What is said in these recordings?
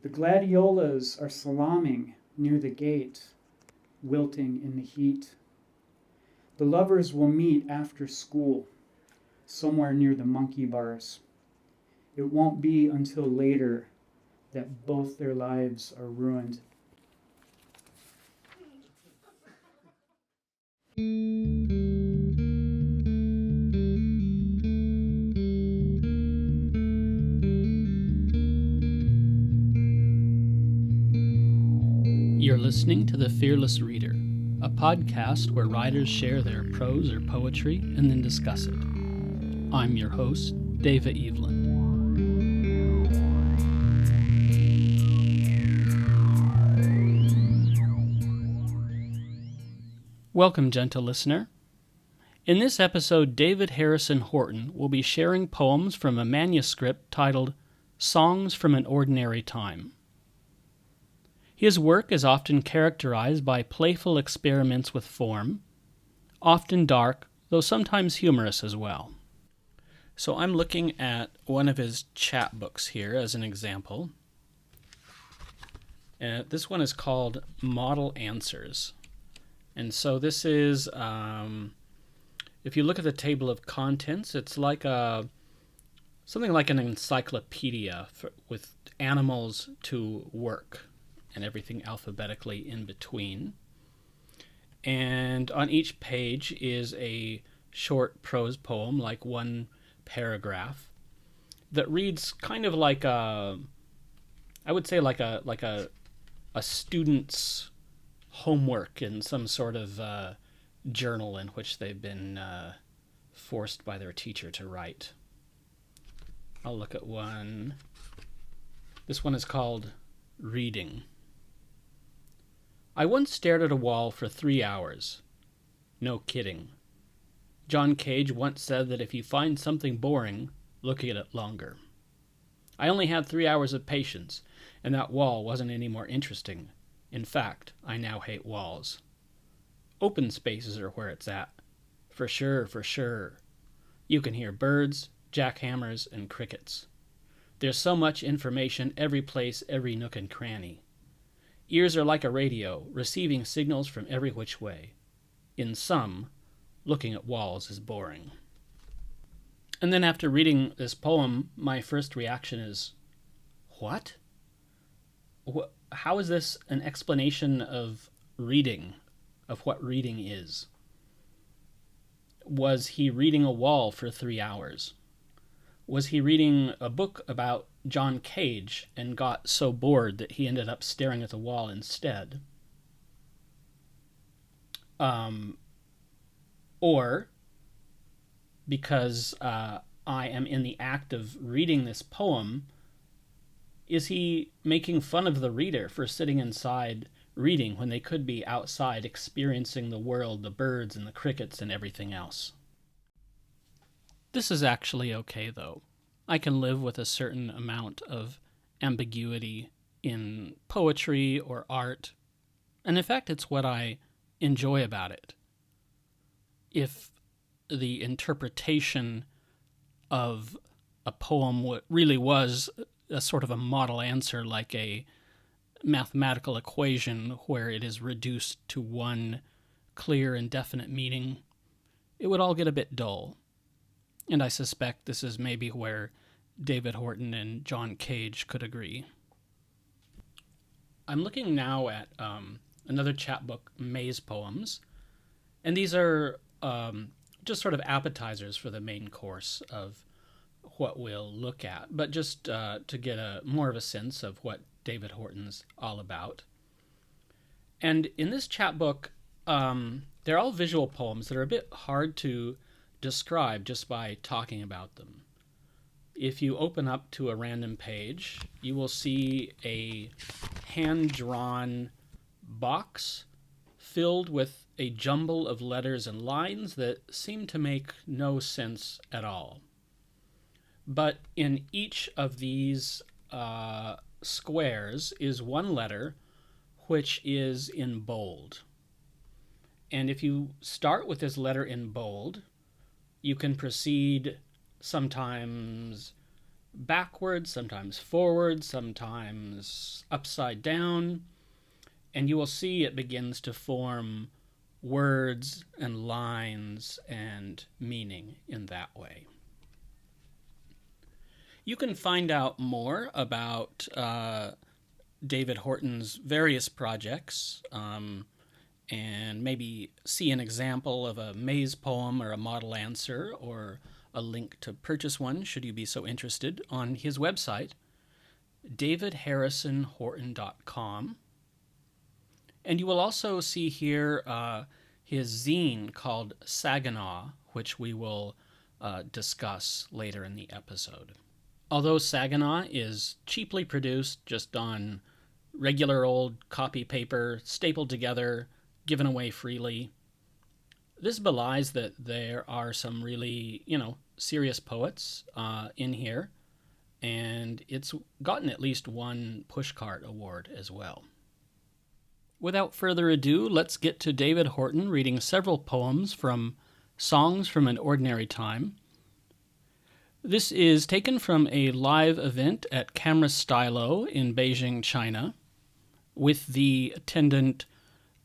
The gladiolas are salaaming near the gate, wilting in the heat. The lovers will meet after school, somewhere near the monkey bars. It won't be until later that both their lives are ruined. You're listening to The Fearless Reader, a podcast where writers share their prose or poetry and then discuss it. I'm your host, Deva Eveland. Welcome, gentle listener. In this episode, David Harrison Horton will be sharing poems from a manuscript titled Songs from an Ordinary Time. His work is often characterized by playful experiments with form, often dark, though sometimes humorous as well. So I'm looking at one of his chapbooks here as an example. This one is called Model Answers. And so this is, if you look at the table of contents, it's like something like an encyclopedia with animals to work and everything alphabetically in between. And on each page is a short prose poem, like one paragraph, that reads kind of like I would say like a student's homework in some sort of journal in which they've been forced by their teacher to write. I'll look at one. This one is called Reading. I once stared at a wall for 3 hours. No kidding. John Cage once said that if you find something boring, look at it longer. I only had 3 hours of patience, and that wall wasn't any more interesting. In fact, I now hate walls. Open spaces are where it's at. For sure, for sure. You can hear birds, jackhammers, and crickets. There's so much information every place, every nook and cranny. Ears are like a radio, receiving signals from every which way. In sum, looking at walls is boring. And then after reading this poem, my first reaction is, what? How is this an explanation of reading, of what reading is? Was he reading a wall for 3 hours? Was he reading a book about John Cage and got so bored that he ended up staring at the wall instead? Or, because I am in the act of reading this poem, is he making fun of the reader for sitting inside reading when they could be outside experiencing the world, the birds and the crickets and everything else? This is actually okay, though. I can live with a certain amount of ambiguity in poetry or art, and in fact, it's what I enjoy about it. If the interpretation of a poem really was a sort of a model answer, like a mathematical equation where it is reduced to one clear and definite meaning, it would all get a bit dull. And I suspect this is maybe where David Horton and John Cage could agree. I'm looking now at another chapbook, Maze Poems, and these are just sort of appetizers for the main course of what we'll look at, but just to get more of a sense of what David Horton's all about. And in this chapbook, they're all visual poems that are a bit hard to describe just by talking about them. If you open up to a random page, you will see a hand-drawn box filled with a jumble of letters and lines that seem to make no sense at all. But in each of these squares is one letter which is in bold. And if you start with this letter in bold, you can proceed sometimes backwards, sometimes forward, sometimes upside down, and you will see it begins to form words and lines and meaning in that way. You can find out more about David Horton's various projects and maybe see an example of a maze poem or a model answer or a link to purchase one should you be so interested on his website, davidharrisonhorton.com. And you will also see here his zine called Saginaw, which we will discuss later in the episode. Although Saginaw is cheaply produced just on regular old copy paper, stapled together, given away freely, this belies that there are some really, serious poets in here, and it's gotten at least one Pushcart Award as well. Without further ado, let's get to David Horton reading several poems from Songs from an Ordinary Time. This is taken from a live event at Camera Stylo in Beijing, China, with the attendant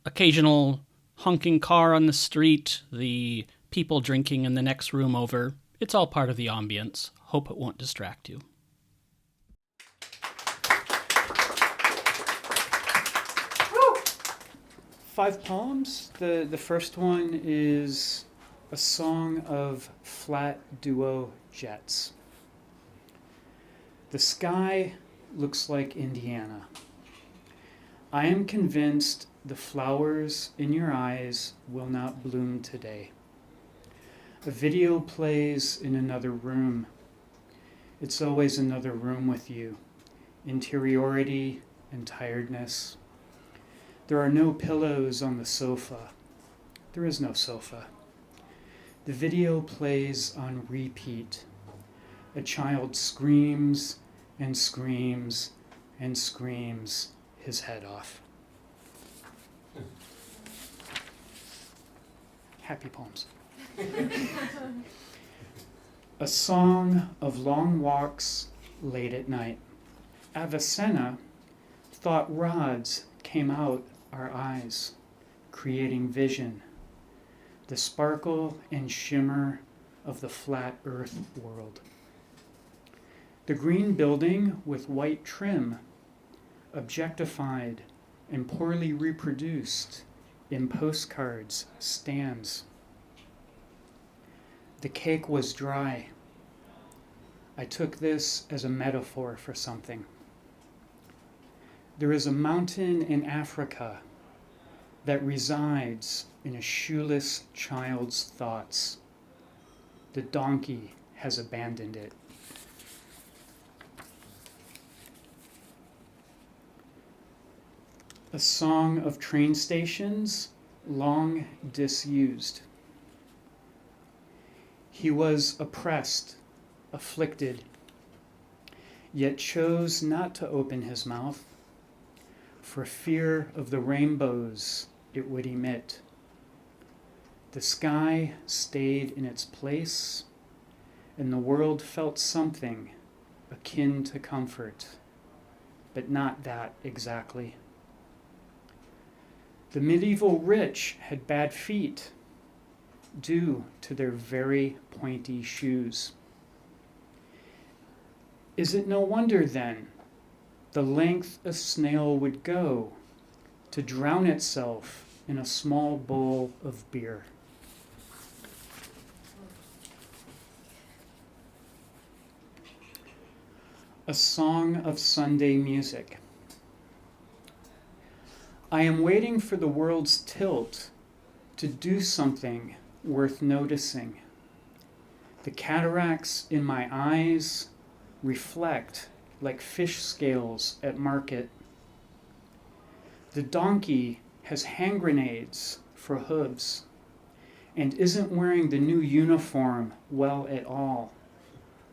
occasional honking car on the street, the people drinking in the next room over. It's all part of the ambience. Hope it won't distract you. Five poems. The first one is a song of flat duo jets. The sky looks like Indiana. I am convinced the flowers in your eyes will not bloom today. A video plays in another room. It's always another room with you. Interiority and tiredness. There are no pillows on the sofa. There is no sofa. The video plays on repeat. A child screams and screams and screams his head off. Happy poems. A song of long walks late at night. Avicenna thought rods came out our eyes, creating vision, the sparkle and shimmer of the flat earth world. The green building with white trim, objectified and poorly reproduced in postcards, stands. The cake was dry. I took this as a metaphor for something. There is a mountain in Africa that resides in a shoeless child's thoughts. The donkey has abandoned it. A song of train stations long disused. He was oppressed, afflicted, yet chose not to open his mouth for fear of the rainbows it would emit. The sky stayed in its place, and the world felt something akin to comfort, but not that exactly. The medieval rich had bad feet due to their very pointy shoes. Is it no wonder then the length a snail would go to drown itself in a small bowl of beer? A song of Sunday music. I am waiting for the world's tilt to do something worth noticing. The cataracts in my eyes reflect like fish scales at market. The donkey has hand grenades for hooves and isn't wearing the new uniform well at all,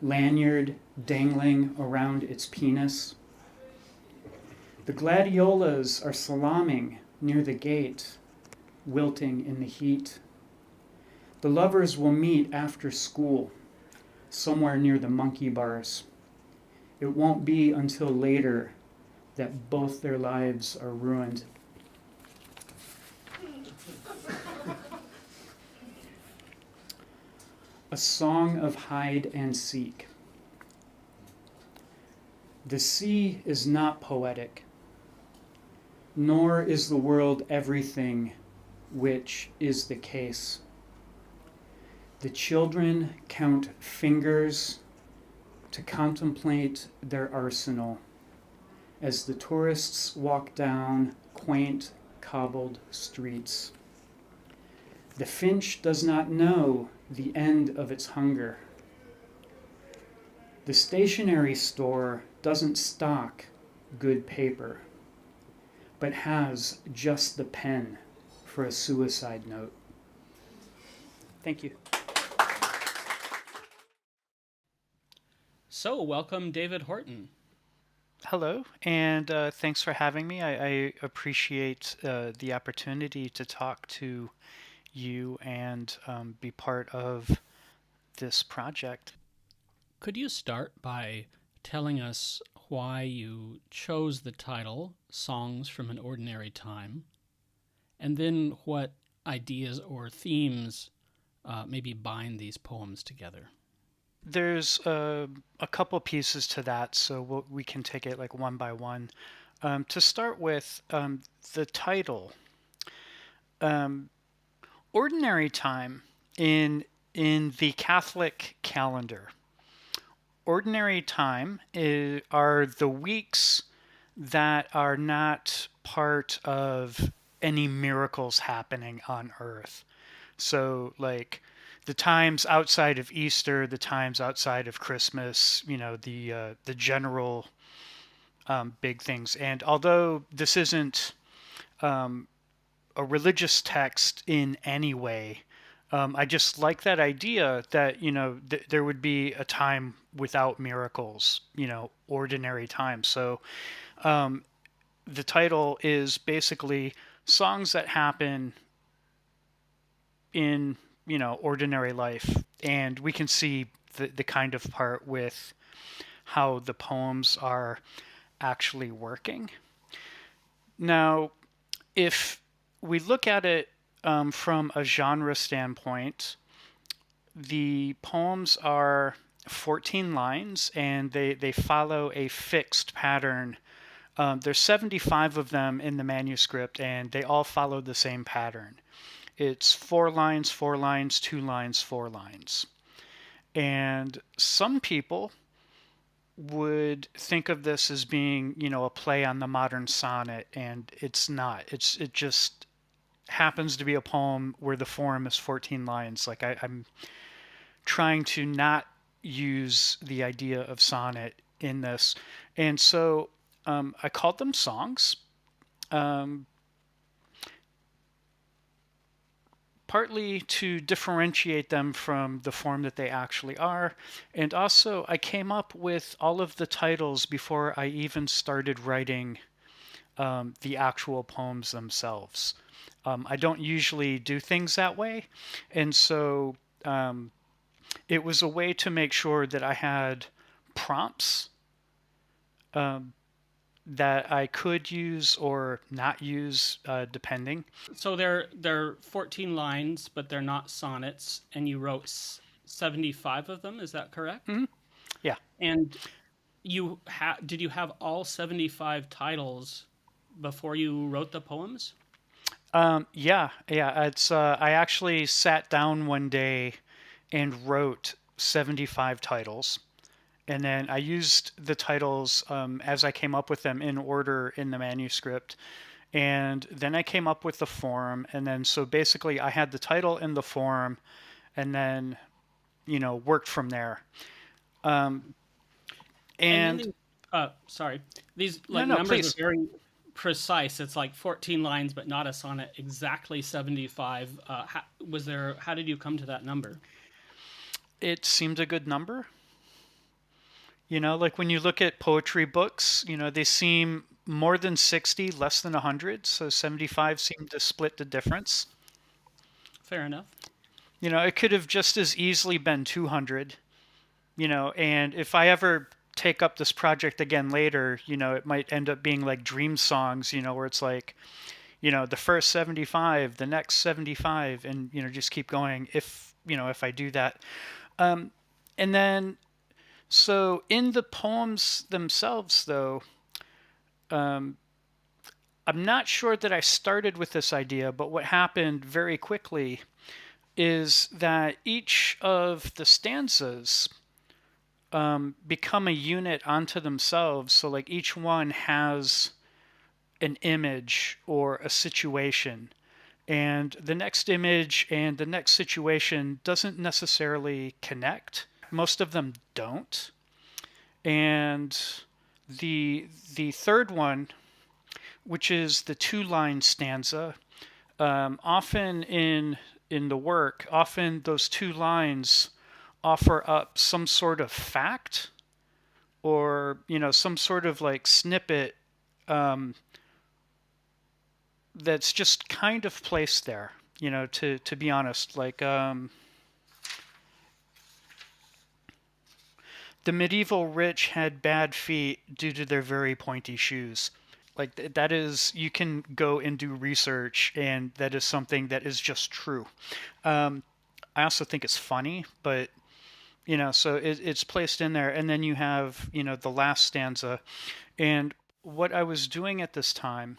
lanyard dangling around its penis. The gladiolas are salaaming near the gate, wilting in the heat. The lovers will meet after school, somewhere near the monkey bars. It won't be until later that both their lives are ruined. A song of hide and seek. The sea is not poetic, nor is the world everything, which is the case. The children count fingers to contemplate their arsenal as the tourists walk down quaint cobbled streets. The finch does not know the end of its hunger. The stationery store doesn't stock good paper, but has just the pen for a suicide note. Thank you. So, welcome, David Horton. Hello, and thanks for having me. I appreciate the opportunity to talk to you and be part of this project. Could you start by telling us why you chose the title Songs from an Ordinary Time, and then what ideas or themes maybe bind these poems together? There's a couple pieces to that, so we can take it like one by one. To start with, the title, Ordinary Time in the Catholic calendar. Ordinary time are the weeks that are not part of any miracles happening on earth. So, like the times outside of Easter, the times outside of Christmas, the general big things. And although this isn't a religious text in any way, I just like that idea that there would be a time without miracles, ordinary time. So the title is basically songs that happen in ordinary life, and we can see the kind of part with how the poems are actually working. Now, if we look at it from a genre standpoint, the poems are 14 lines and they follow a fixed pattern. There's 75 of them in the manuscript, and they all follow the same pattern. It's 4 lines, 4 lines, 2 lines, 4 lines. And some people would think of this as being, a play on the modern sonnet, and it's not. It just happens to be a poem where the form is 14 lines. Like I'm trying to not use the idea of sonnet in this, and so I called them songs. Partly to differentiate them from the form that they actually are. And also, I came up with all of the titles before I even started writing the actual poems themselves. I don't usually do things that way. And so it was a way to make sure that I had prompts that I could use or not use, depending. So they're 14 lines, but they're not sonnets, and you wrote 75 of them. Is that correct? Mm-hmm. Yeah. And did you have all 75 titles before you wrote the poems? Yeah. It's I actually sat down one day and wrote 75 titles. And then I used the titles as I came up with them in order in the manuscript. And then I came up with the form. And then so basically I had the title and the form, and then, worked from there. And sorry, these no, numbers please. are very precise. It's like 14 lines, but not a sonnet. Exactly 75. How did you come to that number? It seemed a good number. Like when you look at poetry books, they seem more than 60, less than 100. So 75 seemed to split the difference. Fair enough. It could have just as easily been 200, and if I ever take up this project again later, it might end up being like dream songs, where it's like, the first 75, the next 75, and, just keep going if I do that. And then, so in the poems themselves, though, I'm not sure that I started with this idea, but what happened very quickly is that each of the stanzas become a unit unto themselves. So, like, each one has an image or a situation. And the next image and the next situation doesn't necessarily connect. Most of them don't. And the third one, which is the two-line stanza, often in the work, often those two lines offer up some sort of fact or some sort of like snippet that's just kind of placed there. To be honest, like the medieval rich had bad feet due to their very pointy shoes. Like that is, you can go and do research, and that is something that is just true. I also think it's funny, but so it's placed in there, and then you have the last stanza, and what I was doing at this time,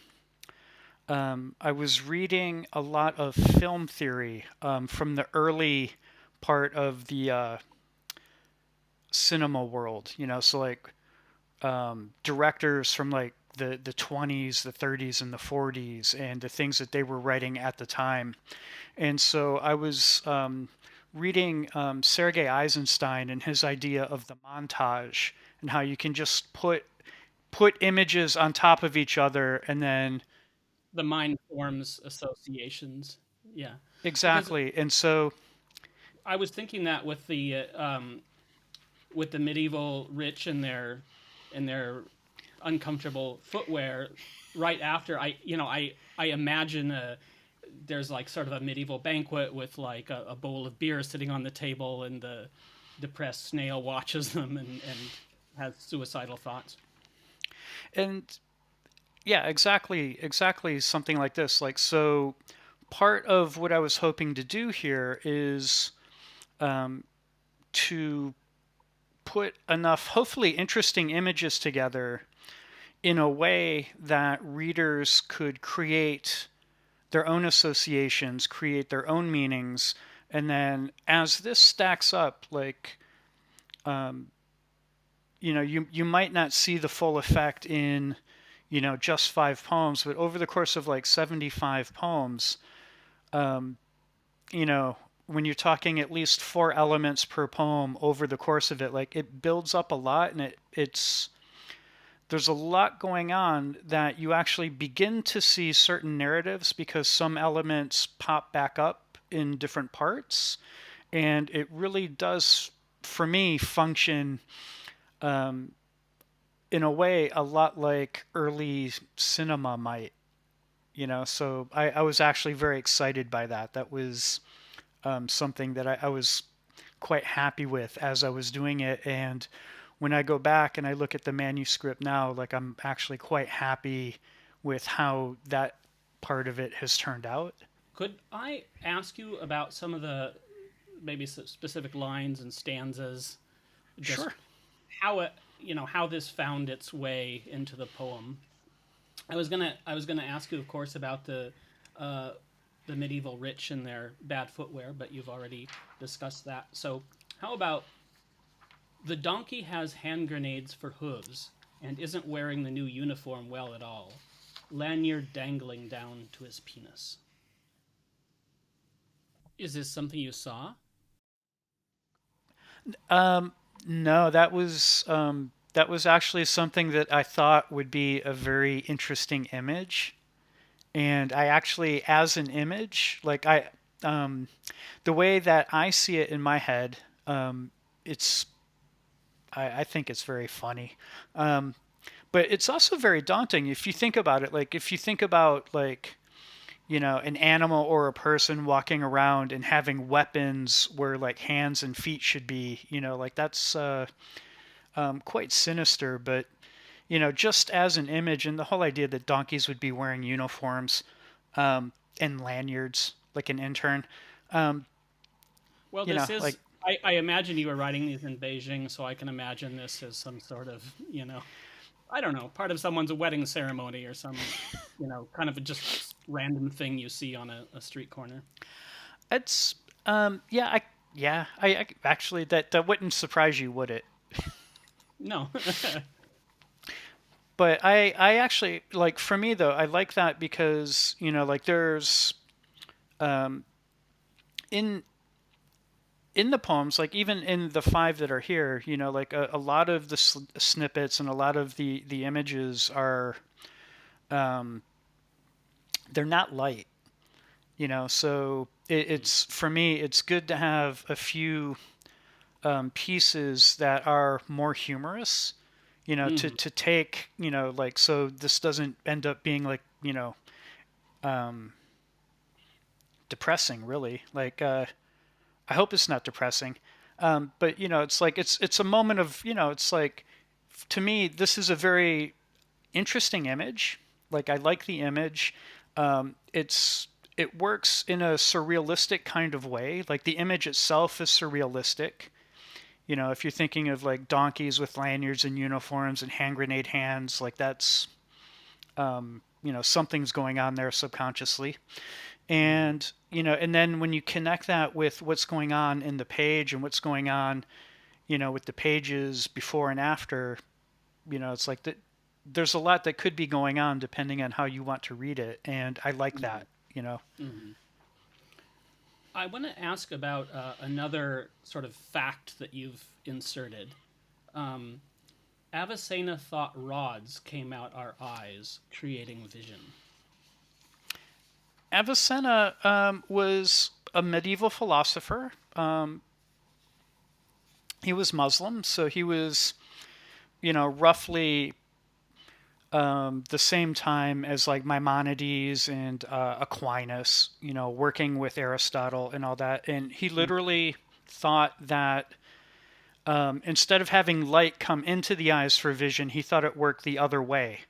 I was reading a lot of film theory from the early part of the cinema world. So like directors from like the 20s, the 30s, and the 40s, and the things that they were writing at the time. And so I was reading Sergei Eisenstein and his idea of the montage, and how you can just put images on top of each other, and then The mind forms associations. Yeah, because exactly. And so I was thinking that with the medieval rich and their uncomfortable footwear. Right after I imagine there's like sort of a medieval banquet with like a bowl of beer sitting on the table, and the depressed snail watches them and has suicidal thoughts. and yeah, exactly something like this. Like, so part of what I was hoping to do here is to put enough hopefully interesting images together in a way that readers could create their own associations, create their own meanings, and then as this stacks up, like you might not see the full effect in just 5 poems, but over the course of like 75 poems, you know, when you're talking at least 4 elements per poem over the course of it, like it builds up a lot, and it's there's a lot going on that you actually begin to see certain narratives because some elements pop back up in different parts, and it really does, for me, function in a way a lot like early cinema might. So I was actually very excited by that. That was something that I was quite happy with as I was doing it. And when I go back and I look at the manuscript now, like I'm actually quite happy with how that part of it has turned out. Could I ask you about some of the maybe specific lines and stanzas? Just Sure. how it, how this found its way into the poem. I was gonna ask you, of course, about the medieval rich and their bad footwear, but you've already discussed that. So, how about the donkey has hand grenades for hooves and isn't wearing the new uniform well at all, lanyard dangling down to his penis. Is this something you saw? Um, no, that was actually something that I thought would be a very interesting image. And I actually, as an image, like um, the way that I see it in my head, it's I think it's very funny. Um, but it's also very daunting if you think about it. Like if you think about like an animal or a person walking around and having weapons where like hands and feet should be, like that's quite sinister, but just as an image, and the whole idea that donkeys would be wearing uniforms and lanyards like an intern. Um, Well, this like is. I imagine you were writing these in Beijing, so I can imagine this as some sort of, I don't know, part of someone's wedding ceremony or some, kind of a just random thing you see on a street corner. it's I actually that wouldn't surprise you, would it? No. But I actually like, for me though, I like that because like there's um, in in the poems, like even in the five that are here, like a lot of the snippets and a lot of the images are um, they're not light, so it's for me it's good to have a few pieces that are more humorous, Hmm. to take, like, so this doesn't end up being like, um, depressing, really. Like, I hope it's not depressing. But it's like it's a moment of, it's like, to me, this is a very interesting image. Like, I like the image. It works in a surrealistic kind of way. Like, the image itself is surrealistic. If you're thinking of like donkeys with lanyards and uniforms and hand grenade hands, like that's something's going on there subconsciously. Hmm. And then when you connect that with what's going on in the page and what's going on, with the pages before and after, it's like that. There's a lot that could be going on depending on how you want to read it, and I like Hmm. that. Hmm. I want to ask about another sort of fact that you've inserted. Um, Avicenna thought rods came out our eyes, creating vision. Avicenna was a medieval philosopher. He was Muslim, so he was, roughly the same time as like Maimonides and Aquinas, working with Aristotle and all that. And he literally thought that instead of having light come into the eyes for vision, he thought it worked the other way.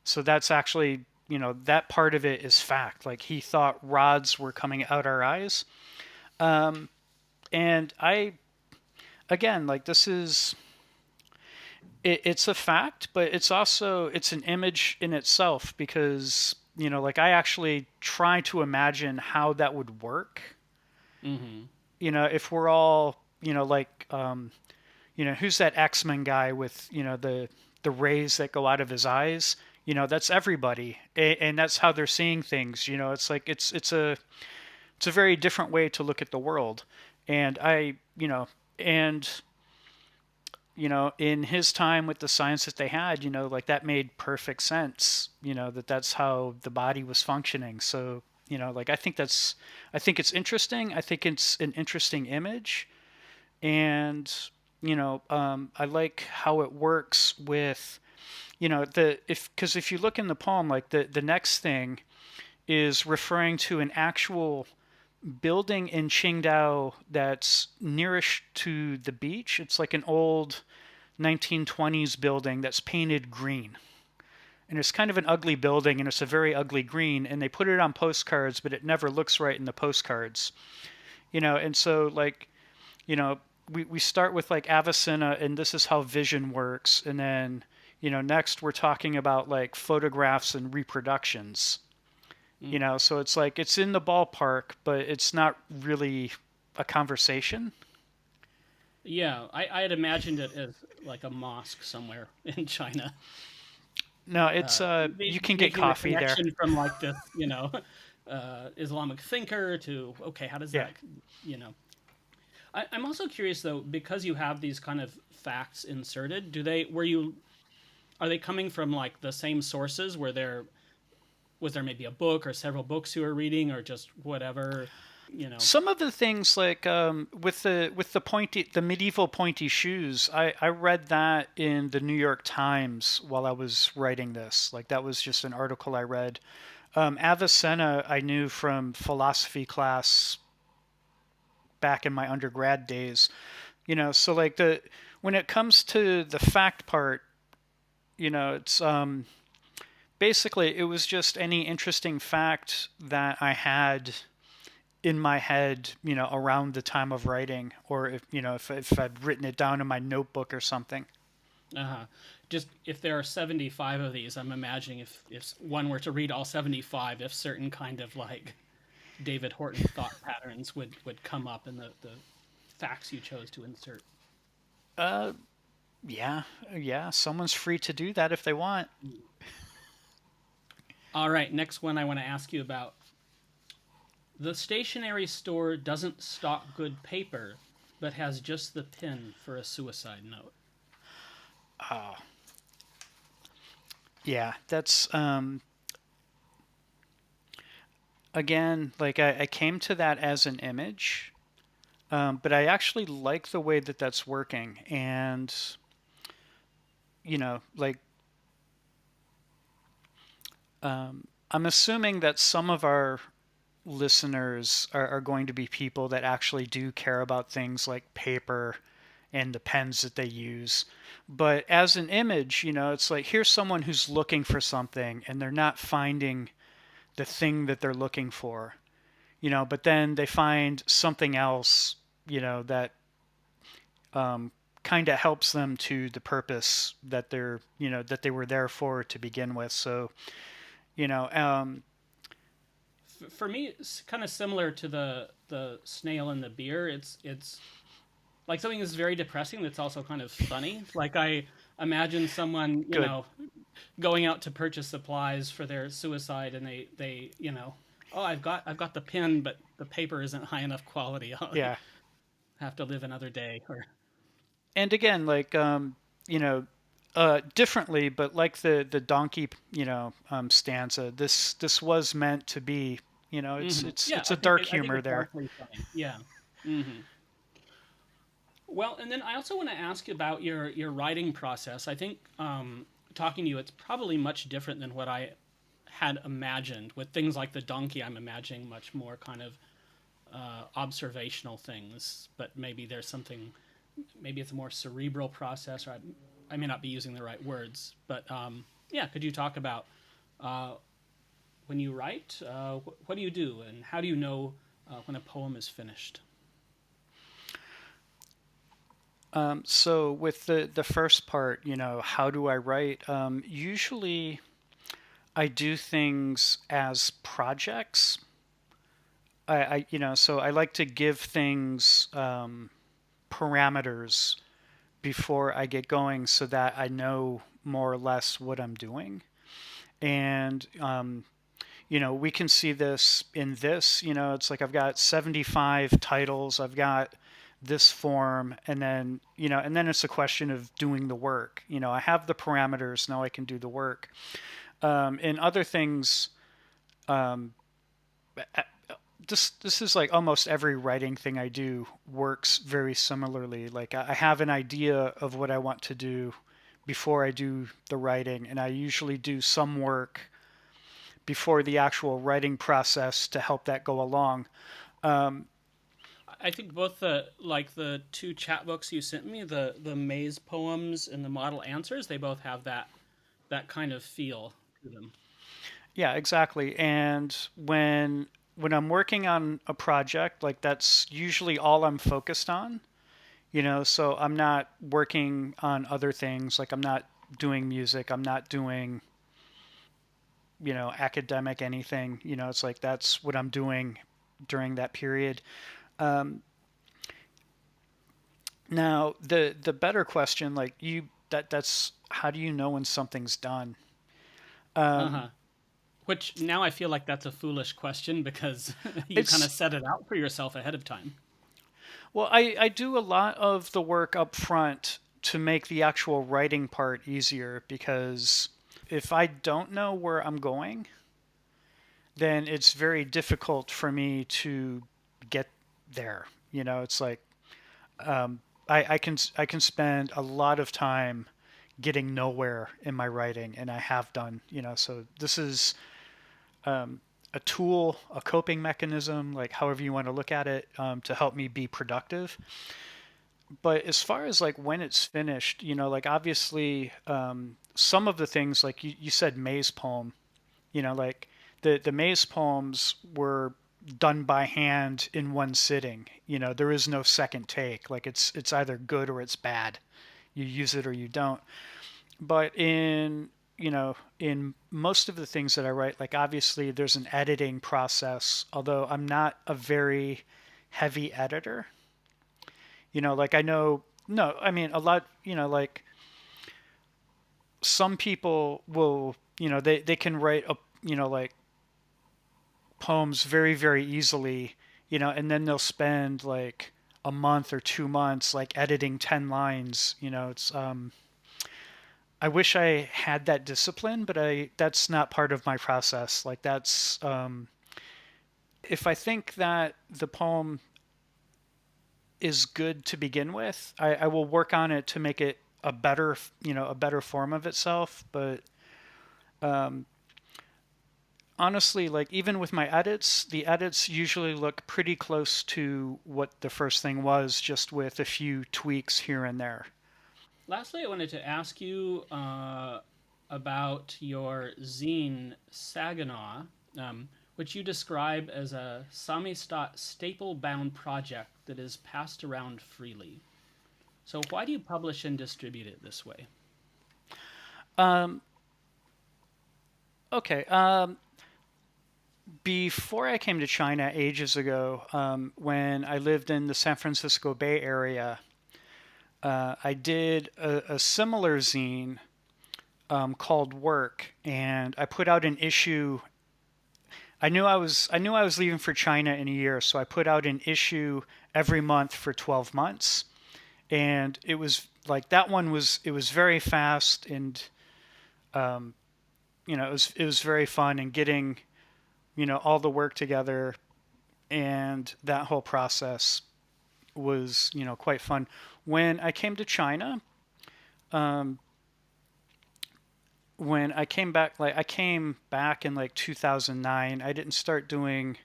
So that's actually, that part of it is fact. Like, he thought rods were coming out our eyes. Um, and again, like, this is it's a fact, but it's an image in itself, because like, I actually try to imagine how that would work. Hmm. If we're all, like, who's that X-Men guy with, the rays that go out of his eyes? That's everybody, and that's how they're seeing things. It's like it's a very different way to look at the world, and and in his time with the science that they had, like, that made perfect sense, that's how the body was functioning. So, like, I think it's interesting. I think it's an interesting image. And, I like how it works with, because if you look in the poem, like, the next thing is referring to an actual building in Qingdao that's nearest to the beach. It's like an old 1920s building that's painted green. And it's kind of an ugly building, and it's a very ugly green, and they put it on postcards, but it never looks right in the postcards. And so, like, you know, we start with like Avicenna, and this is how vision works. And then, next we're talking about like photographs and reproductions. So it's like it's in the ballpark, but it's not really a conversation. Yeah, I had imagined it as like a mosque somewhere in China, No, it's you can get making the coffee there. connection from like this, Islamic thinker to okay, how does Yeah. that, you know? I'm also curious though, because you have these kind of facts inserted. Are they coming from like the same sources? Was there maybe a book or several books you were reading, or just whatever, you know? Some of the things, like, with the medieval pointy shoes, I read that in the New York Times while I was writing this. Like, that was just an article I read. Avicenna I knew from philosophy class back in my undergrad days. So like, the when it comes to the fact part, it's basically it was just any interesting fact that I had in my head, around the time of writing, or if I'd written it down in my notebook or something. Uh-huh. Just if there are 75 of these, I'm imagining if one were to read all 75, if certain kind of like David Horton thought patterns would come up in the facts you chose to insert. Uh, yeah, yeah. Someone's free to do that if they want. All right, next one I want to ask you about. The stationery store doesn't stock good paper, but has just the pin for a suicide note. Oh, yeah. That's again, like I came to that as an image, but I actually like the way that that's working, and like I'm assuming that some of our listeners are going to be people that actually do care about things like paper and the pens that they use. But as an image, it's like here's someone who's looking for something and they're not finding the thing that they're looking for, but then they find something else, that kind of helps them to the purpose that that they were there for to begin with. So, you know, um, For me, it's kind of similar to the snail and the beer. It's like something that's very depressing that's also kind of funny. Like I imagine someone, good. going out to purchase supplies for their suicide, and they oh, I've got the pen, but the paper isn't high enough quality. I'll Yeah. have to live another day. Or And again, like, you know, differently, but like the donkey, stanza, this was meant to be, yeah, it's a dark I think humor it's there. largely funny. Yeah. hmm Well, and then I also want to ask you about your writing process. I think talking to you, it's probably much different than what I had imagined. With things like the donkey, I'm imagining much more kind of observational things, but maybe there's something, maybe it's a more cerebral process, or I may not be using the right words, but yeah, could you talk about uh, when you write, what do you do, and how do you know when a poem is finished? So with the first part, how do I write? Usually I do things as projects. So I like to give things parameters before I get going so that I know more or less what I'm doing. And, we can see this in this, it's like I've got 75 titles, I've got this form, and then it's a question of doing the work. I have the parameters, now I can do the work. In other things, um, this is like almost every writing thing I do works very similarly. Like I have an idea of what I want to do before I do the writing, and I usually do some work before the actual writing process to help that go along. Um, I think both the two chat books you sent me, the maze poems and the model answers, they both have that kind of feel to them. yeah, exactly. And when I'm working on a project, like that's usually all I'm focused on. So I'm not working on other things. Like I'm not doing music. I'm not doing academic anything. It's like that's what I'm doing during that period. Um, Now the better question, like that's how do you know when something's done? Uh Um, huh. Which now I feel like that's a foolish question because you kind of it's set it out for yourself ahead of time. well, I do a lot of the work up front to make the actual writing part easier because if I don't know where I'm going, then it's very difficult for me to get there. It's like I can spend a lot of time getting nowhere in my writing, and I have done. So this is a tool, a coping mechanism, like however you want to look at it, to help me be productive. But as far as like when it's finished, like obviously, some of the things like you said maze poem, like the maze poems were done by hand in one sitting. There is no second take. Like it's either good or it's bad. You use it or you don't. But in most of the things that I write, like obviously there's an editing process, although I'm not a very heavy editor. Like I know, no, I mean, a lot, like some people will, they can write, like poems very, very easily, and then they'll spend like a month or 2 months like editing 10 lines. I wish I had that discipline, but that's not part of my process. Like if I think that the poem is good to begin with, I will work on it to make it a better form of itself. But um, honestly, like even with my edits, the edits usually look pretty close to what the first thing was, just with a few tweaks here and there. Lastly, I wanted to ask you about your zine Saginaw, which you describe as a Samistat staple bound project that is passed around freely. So, why do you publish and distribute it this way? Um, okay. Before I came to China ages ago, when I lived in the San Francisco Bay Area, I did a similar zine called Work, and I put out an issue. I knew I was leaving for China in a year, so I put out an issue every month for 12 months, and it was like that one was it was very fast, and um, it was very fun, and getting all the work together, and that whole process was quite fun. When I came to China, um, when I came back, like I came back in like 2009. I didn't start doing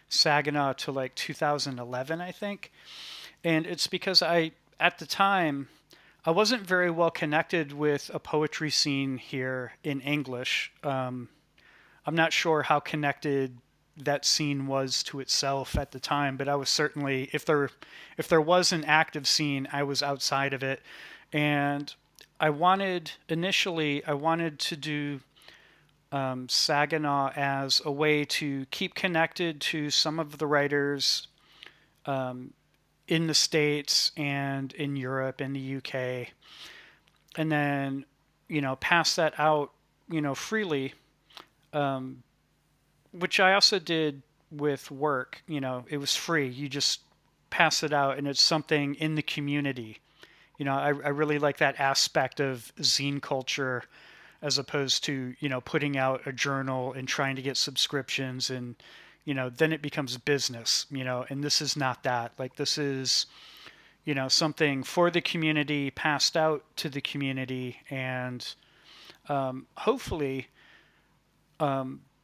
Saginaw till like 2011, I think. And it's because at the time, I wasn't very well connected with a poetry scene here in English. I'm not sure how connected that scene was to itself at the time, but I was certainly, if there was an active scene, I was outside of it. And I wanted to do Saginaw as a way to keep connected to some of the writers um, in the States and in Europe and the UK, and then pass that out freely, um, which I also did with Work. It was free. You just pass it out, and it's something in the community. I really like that aspect of zine culture as opposed to putting out a journal and trying to get subscriptions, and then it becomes business. And this is not that. Like this is something for the community, passed out to the community, and hopefully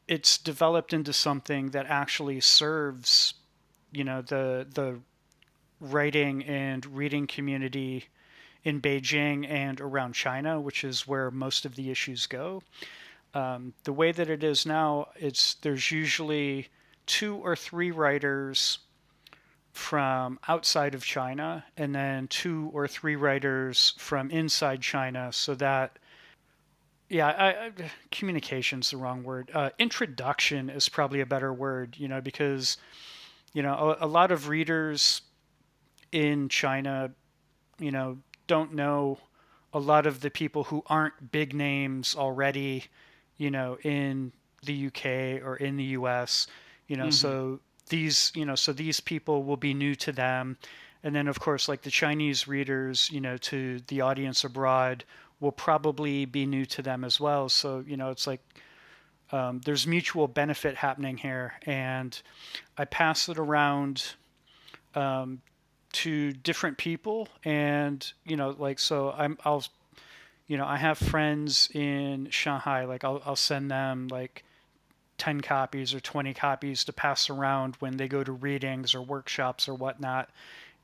it's developed into something that actually serves the writing and reading community in Beijing and around China, which is where most of the issues go. The way that it is now, there's usually 2 or 3 writers from outside of China, and then 2 or 3 writers from inside China, so that yeah, communication's the wrong word. Introduction is probably a better word, because a lot of readers in China, you know, don't know a lot of the people who aren't big names already, in the UK or in the US, Mm-hmm. so these people will be new to them. And then, of course, like the Chinese readers, to the audience abroad will probably be new to them as well. So, it's like there's mutual benefit happening here. And I pass it around um, to different people, and like so I have friends in Shanghai. Like I'll send them like 10 copies or 20 copies to pass around when they go to readings or workshops or whatnot.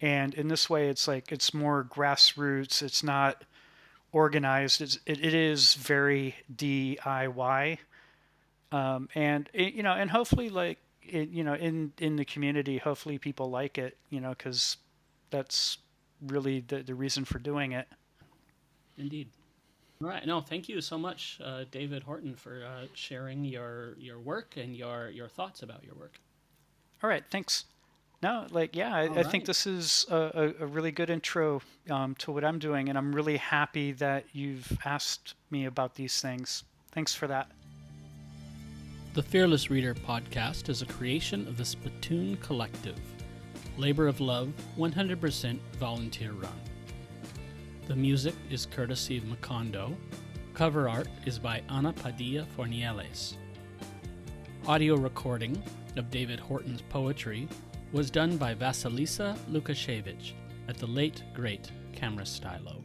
And in this way, it's like it's more grassroots. It's not organized. It is very DIY. And and hopefully, like in the community, hopefully people like it. Because that's really the reason for doing it. Indeed. All right. No, thank you so much, David Horton, for sharing your work and your thoughts about your work. All right. Thanks. No, I think this is a really good intro to what I'm doing, and I'm really happy that you've asked me about these things. Thanks for that. The Fearless Reader podcast is a creation of the Spittoon Collective. Labor of love, 100% volunteer run. The music is courtesy of Macondo. Cover art is by Ana Padilla Fornieles. Audio recording of David Horton's poetry was done by Vasilisa Lukashevich at the late, great Camera Stylo.